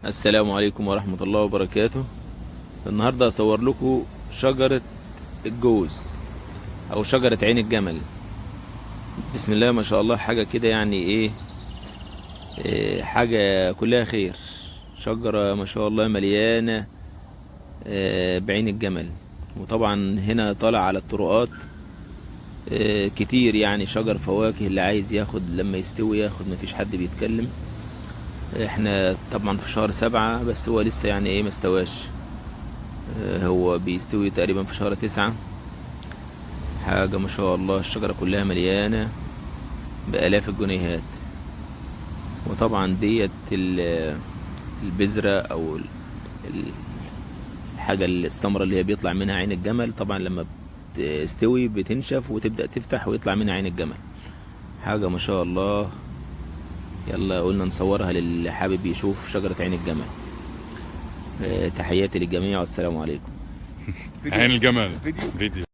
السلام عليكم ورحمة الله وبركاته. النهاردة هصور لكم شجرة الجوز او شجرة عين الجمل. بسم الله ما شاء الله، حاجة كده يعني إيه حاجة كلها خير. شجرة ما شاء الله مليانة بعين الجمل. وطبعا هنا طالع على الطرقات كتير، يعني شجر فواكه اللي عايز ياخد لما يستوي ياخد، مفيش حد بيتكلم. احنا طبعا في شهر 7 بس هو لسه يعني مستواش. هو بيستوي تقريبا في شهر 9. حاجة ما شاء الله، الشجرة كلها مليانة بآلاف الجنيهات. وطبعا ديت البذرة او ال- الحاجة الثمرة اللي هي بيطلع منها عين الجمل. طبعا لما بتستوي بتنشف وتبدأ تفتح ويطلع منها عين الجمل. حاجة ما شاء الله. يلا قلنا نصورها للي حابب يشوف شجرة عين الجمل. تحياتي للجميع والسلام عليكم. عين الجمل فيديو.